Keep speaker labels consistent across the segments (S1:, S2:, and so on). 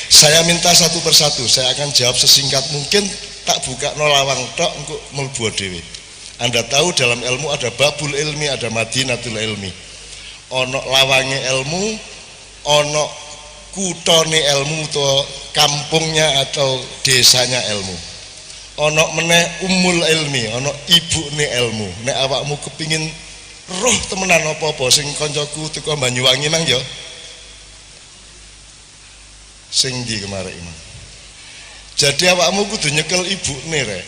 S1: Saya minta satu persatu, saya akan jawab sesingkat mungkin, tak buka no lawang tok untuk melbu dewe. Anda tahu dalam ilmu ada babul ilmi, ada madinatul ilmi. Ono lawange ilmu, ono kutone ilmu atau kampungnya atau desanya ilmu. Ono meneh umul ilmi, ono ibune ilmu. Nek awakmu kepingin roh temenan apa-apa sing koncoku teko Banyuwangi mang ya. Sing di kemarin imam. Jadi awakmu kudu nyekel ibune rek.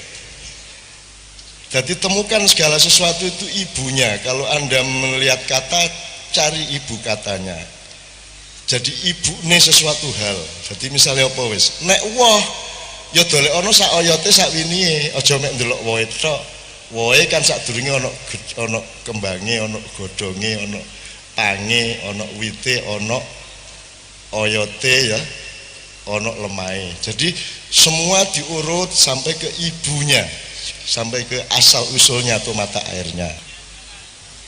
S1: Jadi temukan segala sesuatu itu ibunya. Kalau Anda melihat kata, cari ibu katanya. Jadi ibune sesuatu hal. Jadi misalnya apa wis? Nek woh ya dolek ana sak oyote sak winihe, aja mek ndelok wohe tok. Wohe kan sadurunge ana kembange, ana godhonge, ana pange, ana wite, ana oyote ya. Ono lemai. Jadi semua diurut sampai ke ibunya, sampai ke asal usulnya atau mata airnya.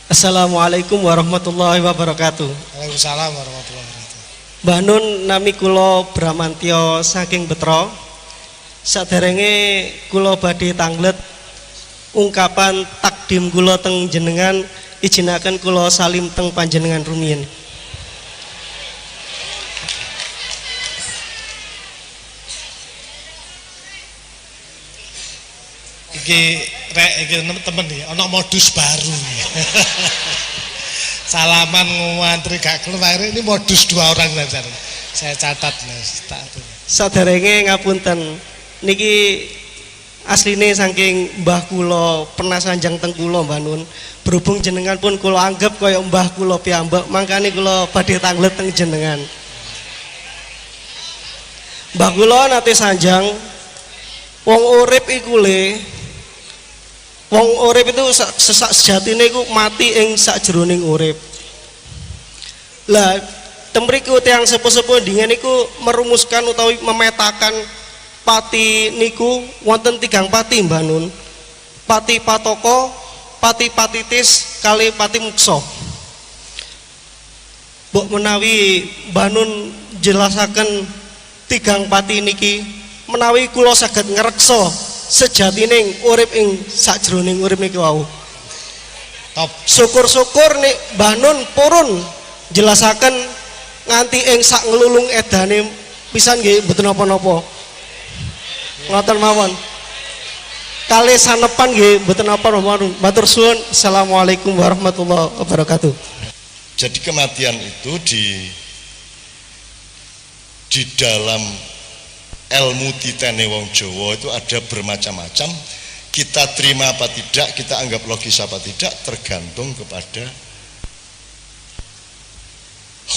S2: Assalamualaikum warahmatullahi wabarakatuh.
S3: Waalaikumsalam warahmatullahi wabarakatuh.
S2: Mbah Nun nami kula Bramantyo saking Betro. Saderenge kula badhe tanglet ungkapan takdim kula teng jenengan, ijinaken kula salim teng panjenengan rumiyin.
S3: Iki temen iki ana modus baru. Salaman ngantri gak keluar, ini modus 2 orang lancar. Saya catat Mas.
S2: Saderenge ngapunten niki asline saking mbah kula pernah sanjang teng kula Mbah Nun. Berhubung jenengan pun kula anggap kaya mbah kula piyambak, mangkane kula badhe tanglet teng jenengan. Mbah kula nate sanjang wong urip iku le. Wong urip itu sejatine iku mati ing sakjroning urip. Lah temriku tiyang sepuh-sepuh ndingan niku merumuskan utawi memetakan pati niku wonten 3 pati Mbah Nun. Pati patoko, pati patitis, kali pati muksa. Mbok menawi Mbah Nun jelasaken 3 pati niki menawi kula saged ngreksa sejatining urip ing sakjroning urip niki wau.
S3: Top.
S2: Syukur-syukur nek Mbah Nun purun jelasaken nganti ing sak nglulung edane pisan nggih mboten napa-napa. Ngoten mawon. Kalih sanepan nggih mboten napa-napa. Matur suwun. Assalamualaikum warahmatullahi wabarakatuh.
S1: Jadi kematian itu di dalam ilmu titene wong Jawa itu ada bermacam-macam. Kita terima apa tidak, kita anggap logis apa tidak, tergantung kepada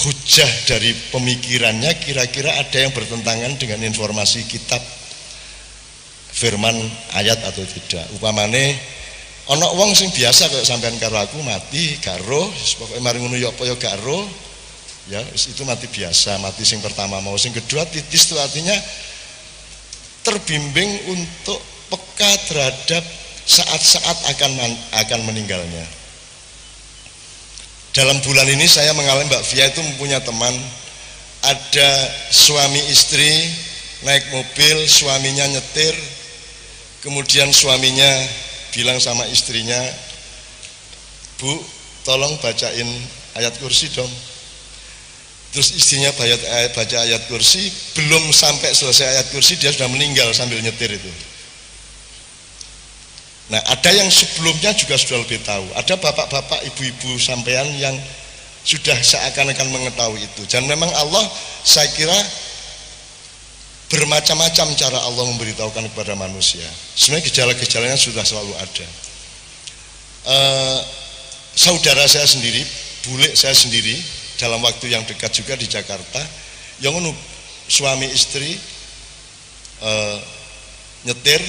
S1: hujah dari pemikirannya. Kira-kira ada yang bertentangan dengan informasi kitab, firman, ayat atau tidak. Upamane ana wong sing biasa kayak sampean karo aku mati karo pokoke mari ngono ya apa ya karo ya itu mati biasa, mati sing pertama mau, sing kedua titis itu artinya terbimbing untuk peka terhadap saat-saat akan meninggalnya. Dalam bulan ini saya mengalami, Mbak Via itu mempunyai teman, ada suami istri naik mobil, suaminya nyetir, kemudian suaminya bilang sama istrinya, Bu, tolong bacain ayat kursi dong. Terus istrinya baca ayat kursi, belum sampai selesai ayat kursi dia sudah meninggal sambil nyetir itu. Nah, ada yang sebelumnya juga sudah lebih tahu. Ada bapak-bapak, ibu-ibu sampean yang sudah seakan-akan mengetahui itu. Dan memang Allah, saya kira bermacam-macam cara Allah memberitahukan kepada manusia. Sebenarnya gejala-gejalanya sudah selalu ada. Saudara saya sendiri, bule saya sendiri, dalam waktu yang dekat juga di Jakarta, yang suami istri nyetir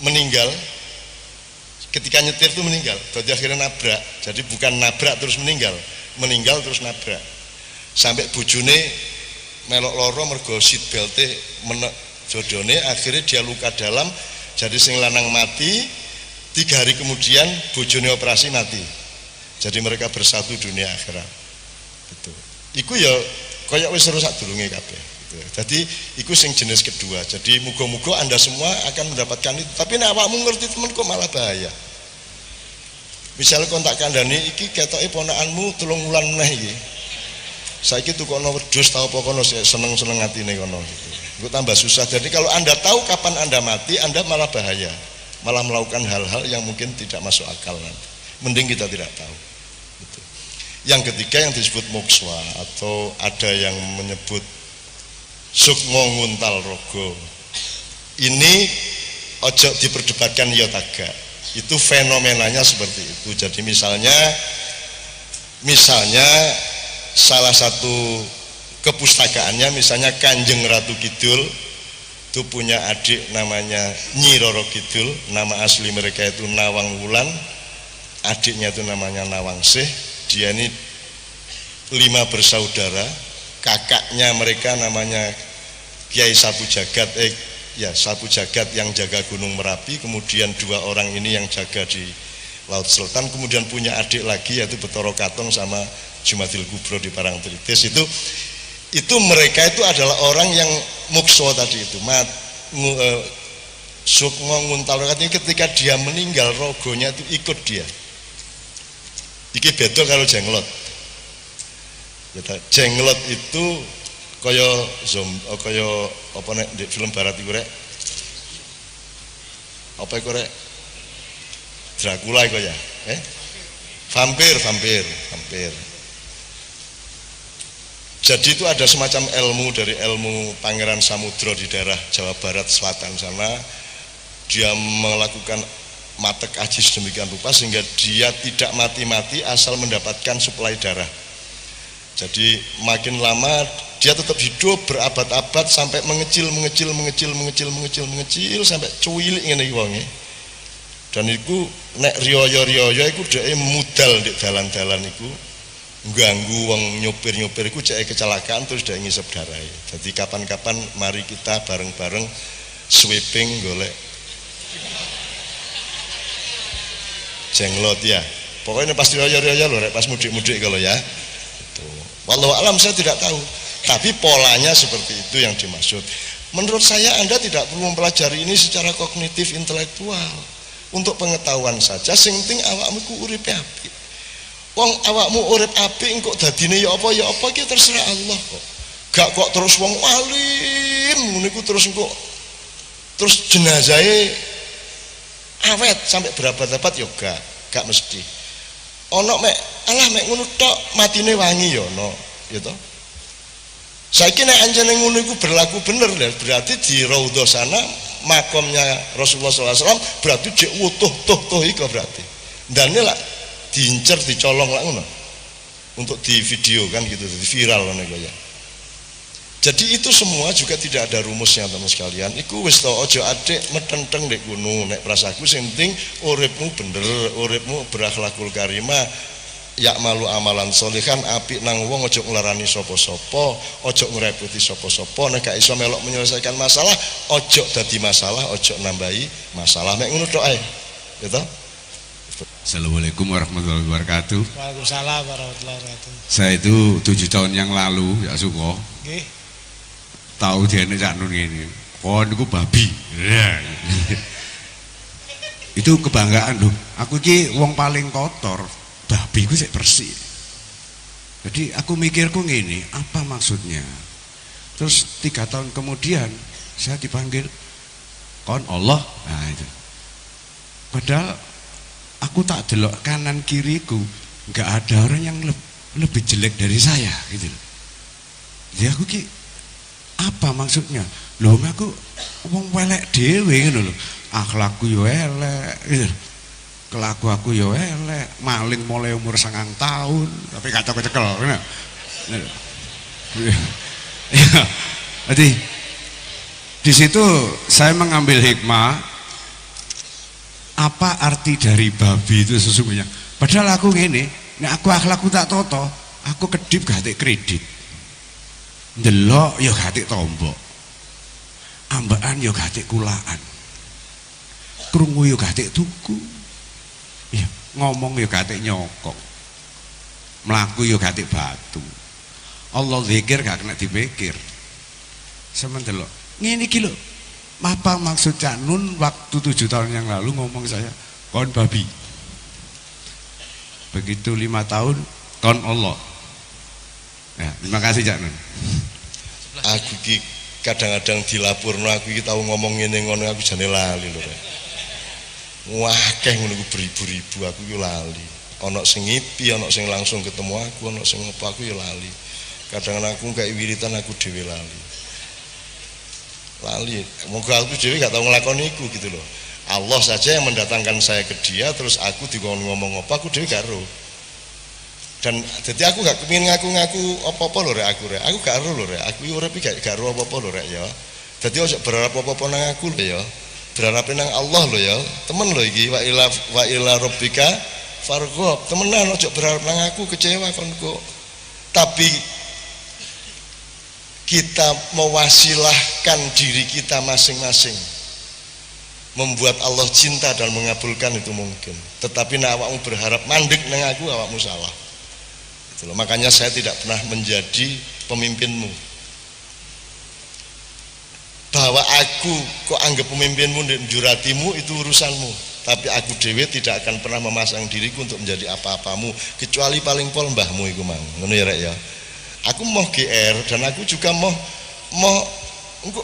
S1: meninggal. Ketika nyetir itu meninggal, berarti akhirnya nabrak. Jadi bukan nabrak terus meninggal terus nabrak. Sampai bojone melok loro mergo seat belte menek jodone, akhirnya dia luka dalam. Jadi sing lanang mati, 3 hari kemudian bojone operasi mati. Jadi mereka bersatu dunia akhirat. Gitu. Iku ya koyok wis seru sadurunge kabeh gitu. Jadi iku sing jenis kedua. Jadi muga-muga Anda semua akan mendapatkan itu. Tapi nek awakmu ngerti temen kok malah bahaya. Misalnya kontak kandani iki ketoke ponakanmu 3 wulan meneh iki. Saiki tukono wedhus ta apa kono seneng-seneng atine kono gitu. Iku tambah susah. Jadi kalau Anda tahu kapan Anda mati, Anda malah bahaya. Malah melakukan hal-hal yang mungkin tidak masuk akal nanti. Mending kita tidak tahu. Gitu. Yang ketiga yang disebut mokswa atau ada yang menyebut sukmo nguntal rogo. Ini ojo diperdebatkan ya taga. Itu fenomenanya seperti itu. Jadi misalnya salah satu kepustakaannya misalnya Kanjeng Ratu Kidul itu punya adik namanya Nyi Roro Kidul, nama asli mereka itu Nawang Wulan, adiknya itu namanya Nawangsih. Dia ini 5 bersaudara, kakaknya mereka namanya Kiai Sapu Jagat, Sapu Jagat yang jaga Gunung Merapi, kemudian 2 orang ini yang jaga di Laut Selatan, kemudian punya adik lagi yaitu Betoro Katong sama Jumadil Kubro di Parangtritis. Itu mereka itu adalah orang yang mukso tadi itu sukmo nguntal rogo. Ketika dia meninggal rogonya itu ikut dia. Iki beda kalau jenglot. Jenglot itu kaya apa nek di film barat iku rek. Apa iku rek? Dracula iku ya. Vampir. Jadi itu ada semacam ilmu dari ilmu Pangeran Samudro di daerah Jawa Barat Selatan sana. Dia melakukan matek ajis demikian rupa sehingga dia tidak mati-mati asal mendapatkan suplai darah. Jadi makin lama dia tetap hidup berabad-abad sampai mengecil sampai cuwilik ngene iki wonge. Dan iku nek riyo-riyo iku dhek mudal di dalan-dalan iku. Ganggu wong nyopir-nyopir iku cek kecelakaan terus dia ngisep darah. Jadi kapan-kapan mari kita bareng-bareng sweeping golek jenglot ya. Pokoknya pasti royo-royo lho rek pas mudik-mudik kalau ya. Itu. Wallahu alam saya tidak tahu. Tapi polanya seperti itu yang dimaksud. Menurut saya Anda tidak perlu mempelajari ini secara kognitif intelektual. Untuk pengetahuan saja sing penting awakmu ku uripe apik. Wong awakmu urip apik engko dadine ya apa iki terserah Allah kok. Gak kok terus wong alim ngono iku terus engko terus jenazahe awet sampai berabad-abad ya gak mesti. Ono mek ngono tok matine wangi ya ono, ya toh. Saiki nek anjene ngono iku berlaku bener berarti di raudhah sana makomnya Rasulullah SAW berarti jek wutuh iku berarti. Ndane lak diincer dicolong lah ngono untuk di video kan gitu, di viral ngono ya. Jadi itu semua juga tidak ada rumusnya teman sekalian. Iku wis to aja adik metenteng ndek gunung nek prasaku sing penting uripmu bener, uripmu berakhlakul karimah, ya malu amalan solihan apik nang wong aja nglarani sapa-sapa, aja ngreputi sapa-sapa, nek gak iso melok menyelesaikan masalah, aja dadi masalah, aja nambahi masalah. Mek ngono tok ae. Ya toh?
S4: Assalamualaikum warahmatullahi wabarakatuh.
S3: Waalaikumsalam warahmatullahi wabarakatuh.
S4: Saya itu 7 tahun yang lalu ya suko.
S3: Nggih.
S4: Tahu dia ini cak nun ini. Kon niku babi. Ya. Itu kebanggaan loh. Aku ki wong paling kotor, babi ku sik bersih. Jadi aku mikirku ngene, apa maksudnya? Terus 3 tahun kemudian saya dipanggil kon Allah. Nah itu. Padahal aku tak delok kanan kiriku, nggak ada orang yang lebih jelek dari saya gitu. Jadi aku ki apa maksudnya? Loh aku wong welek dhewe ngono lho. Akhlakku yo elek gitu. Kelaku aku yo elek, maling mulai umur 9 tahun, tapi kacau kecekel ngono. Jadi di situ saya mengambil hikmah. Apa arti dari babi itu sesungguhnya? Padahal aku ngene, nek aku akhlakku tak toto, aku kedip gak kredit. Ndelok ya gak tombok. Ambekan ya gak kulaan. Krungu ya gak tuku. Ya, ngomong ya gak nyokok. Mlaku ya gak batu. Allah zikir gak kena dipikir. Semendelok ngene iki lho. Apa maksud Cak Nun waktu 7 tahun yang lalu ngomong saya kon babi. Begitu 5 tahun kon Allah. Ya, terima kasih Cak Nun.
S1: Aku ki kadang-kadang dilapurno aku ki tau ngomong ngene ngono aku jane lali lho. Wah, akeh ngono ku beribu-ribu aku ki lali. Ana sing ngipi, ana sing langsung ketemu aku, ana sing apa aku ya lali. Kadang-kadang aku gak wiritan aku dhewe lali. Moga aku dhewe gak tau nglakoni iku gitu loh. Allah saja yang mendatangkan saya ke dia, terus aku ngomong apa aku dhewe gak ero. Dan jadi aku gak kepengin ngaku-ngaku apa-apa lho rek aku rek. Aku gak ero lho rek. Aku urip gak ero apa-apa lho rek ya. Dadi ojo berharap apa-apa nang aku lho ya. Berharap nang Allah lho ya. Temen lho iki wa ila rabbika farghab. Temenan ojo berharap nang aku kecewa kon kok. Tapi kita mewasilahkan diri kita masing-masing membuat Allah cinta dan mengabulkan itu mungkin. Tetapi nek awakmu berharap mandek nang aku awakmu salah. Gitu loh. Makanya saya tidak pernah menjadi pemimpinmu. Bahwa aku kok anggap pemimpinmu dan juratimu itu urusanmu. Tapi aku dewe tidak akan pernah memasang diriku untuk menjadi apa-apamu kecuali paling pol mbahmu iku mang. Ngono ya rek ya. Aku mau GR dan aku juga mau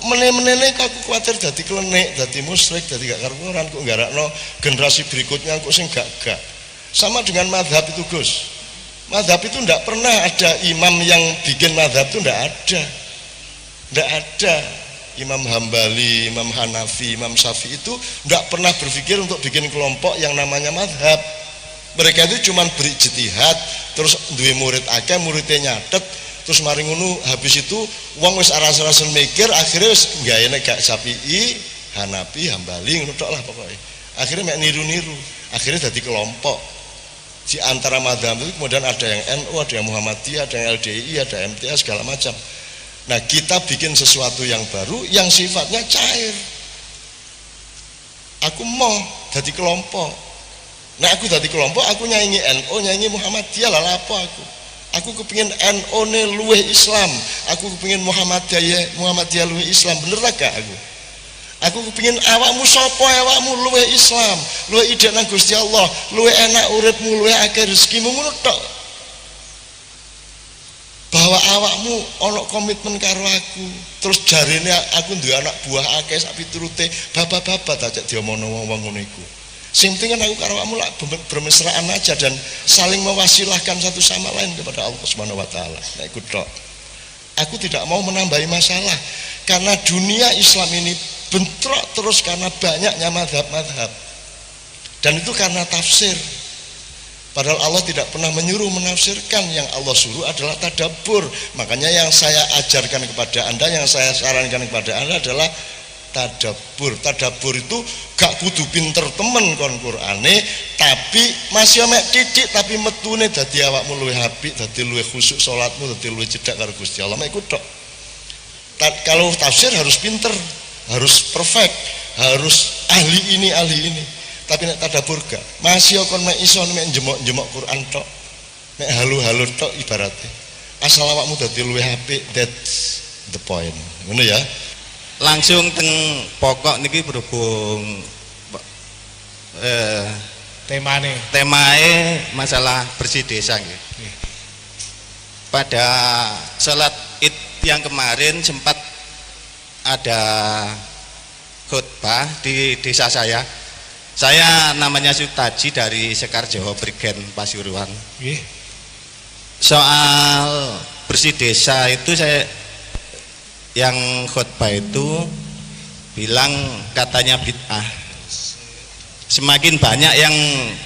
S1: menene aku khawatir dadi klenik, dadi musyrik, dadi gak karuan kok nggarakno generasi berikutnya kok sing gak. Sama dengan mazhab itu Gus. Mazhab itu ndak pernah ada imam yang bikin mazhab itu ndak ada. Ndak ada. Imam Hambali, Imam Hanafi, Imam Syafi'i itu ndak pernah berpikir untuk bikin kelompok yang namanya mazhab. Mereka itu cuma berijtihad, terus duwe murid akeh, muridnya nyatet. Terus mari ngono habis itu wong wis aras-arasen mikir akhirnya wis gaene gak Syafi'i, Hanafi, Hambali ngono tok lah pokoknya. Akhirnya mek niru-niru. Akhirnya jadi kelompok. Di antara mazhab itu kemudian ada yang NU, ada yang Muhammadiyah, ada yang LDI, ada MTA segala macam. Nah, kita bikin sesuatu yang baru yang sifatnya cair. Aku mau jadi kelompok. Nah, aku jadi kelompok, aku nyanyi NU, nyanyi Muhammadiyah lah apa aku. Aku kepingin NU ne luweh Islam, aku kepingin Muhammadiyah luweh Islam, bener lah gak aku? Aku kepingin awakmu sapa awakmu luweh Islam, luweh ide nang Gusti Allah, luweh enak uripmu, luweh akeh rezekimu ngono tok. Bahwa awakmu ana komitmen karo aku, terus jarine aku duwe anak buah akeh sak piturute, bapak-bapak tak diomongno wong-wong ngono iku. Sing penting aku karo awakmu lak bermesraan aja dan saling mewasilahkan satu sama lain kepada Allah Subhanahu wa taala. Nek iku tok. Aku tidak mau menambahi masalah karena dunia Islam ini bentrok terus karena banyaknya mazhab-mazhab. Dan itu karena tafsir. Padahal Allah tidak pernah menyuruh menafsirkan, yang Allah suruh adalah tadabbur. Makanya yang saya ajarkan kepada Anda, yang saya sarankan kepada Anda adalah tadabbur. Tadabbur itu gak kudu pinter temen kon Qur'ane, tapi masih mek titik tapi metune dadi awakmu luwih apik, dadi luwih khusyuk salatmu, dadi luwih cedhak karo Gusti Allah. Mek iku tok. Kalau tafsir harus pinter, harus perfect, harus ahli ini ahli ini. Tapi nek tadabbur gak, masih kon mek iso mek njemok-njemok Quran tok. Mek halu-halu tok ibaratnya. Asal awakmu dadi luwih apik, that's the point. Ngono ya.
S5: Langsung teng pokok niki berhubung temae masalah bersih desa nggih. Pada salat Id yang kemarin sempat ada khutbah di desa saya. Saya namanya Sutaji dari Sekarjo Prigen Pasuruan. Soal bersih desa itu saya yang khutbah itu bilang katanya bid'ah. Semakin banyak yang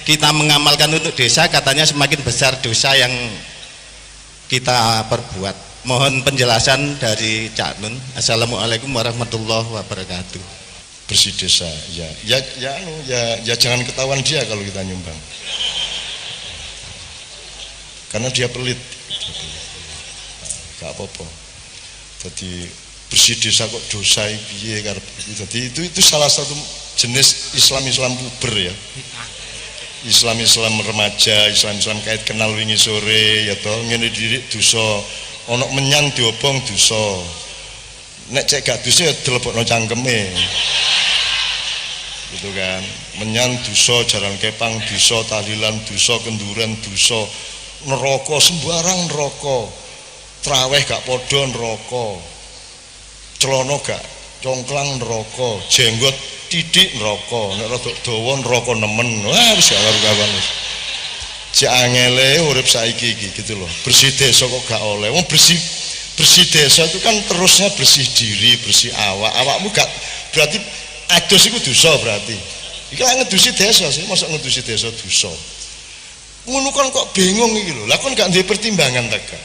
S5: kita mengamalkan untuk desa, katanya semakin besar dosa yang kita perbuat. Mohon penjelasan dari Cak Nun. Assalamualaikum warahmatullahi wabarakatuh.
S1: Bersih desa, ya jangan ketahuan dia kalau kita nyumbang. Karena dia pelit. Gak apa-apa. Jadi bersih desa kok dosa piye karep. Jadi itu salah satu jenis Islam puber ya. Islam remaja, Islam kait kenal wingi sore ya toh ngene didik dosa ana menyan diobong dosa. Nek cek gak dosa ya dilebokno cangkeme. Gitu kan. Menyan dosa, jaran kepang dosa, tahlilan dosa, kenduren dosa, neraka sembarang neraka. Traweh gak padha neraka. Celana gak congklang neraka, jenggot titik neraka, nek rada dawa neraka nemen. Wah wis gak karu-karuan wis. Cek angele urip saiki iki gitu loh. Bersih desa kok gak oleh. Wong bersih desa itu kan terusnya bersih diri, bersih awak. Awakmu gak berarti adus iku dosa berarti. Iki lak ngedusi desa sih, mosok ngedusi desa dosa. Ngono kan kok bingung iki lho. Lah kon gak duwe pertimbangan ta gak?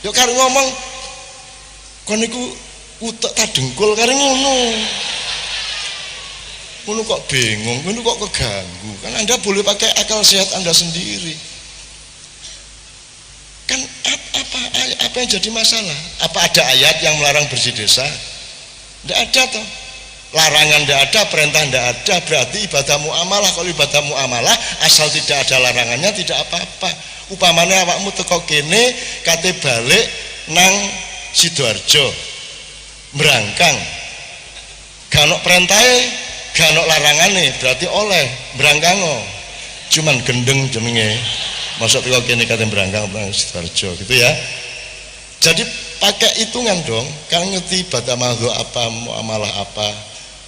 S1: Yo karo ngomong kon niku utek ta dengkul karo ngono. Ngono kok bingung, ngono kok keganggu. Kan Anda boleh pakai akal sehat Anda sendiri. Kan apa yang jadi masalah? Apa ada ayat yang melarang bersih desa? Tidak ada toh. Larangan tidak ada, perintah tidak ada. Berarti ibadah muamalah. Kalau ibadah muamalah asal tidak ada larangannya tidak apa-apa. Upamanya awakmu teko kene kate balik nang Sidoarjo merangkang. Gak ono perintahe, gak ono larangane, berarti oleh berangkango. Cuman gendeng jenenge. Masuk teko kene kate berangkang nang Sidoarjo gitu ya. Jadi pakai hitungan dong, kan ngerti ibadah mahdoh apa, muamalah apa,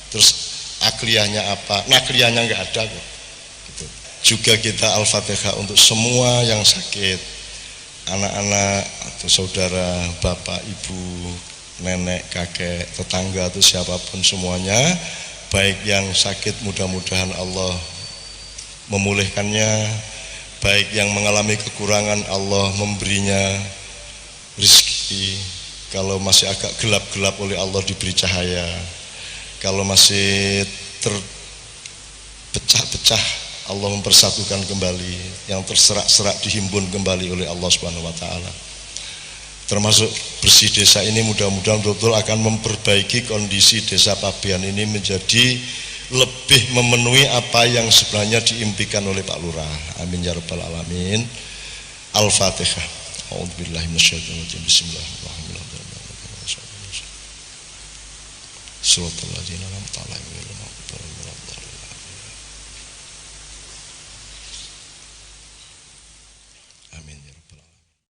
S1: terus akliyahnya apa, nakliyahnya nggak ada kok. Gitu. Juga kita Al-Fatihah untuk semua yang sakit, anak-anak atau saudara, bapak, ibu, nenek, kakek, tetangga atau siapapun semuanya, baik yang sakit mudah-mudahan Allah memulihkannya, baik yang mengalami kekurangan Allah memberinya rezeki, kalau masih agak gelap-gelap oleh Allah diberi cahaya, kalau masih terpecah-pecah Allah mempersatukan kembali, yang terserak-serak dihimpun kembali oleh Allah Subhanahu wa taala. Termasuk bersih desa ini mudah-mudahan betul-betul akan memperbaiki kondisi desa Pabean ini menjadi lebih memenuhi apa yang sebenarnya diimpikan oleh Pak Lurah. Amin ya rabbal alamin. Al-Fatihah. A'udzubillahi minasyaitonirrajim. Bismillahirrahmanirrahim. Shiratal ladzina an'amta 'alaihim ghairil maghdubi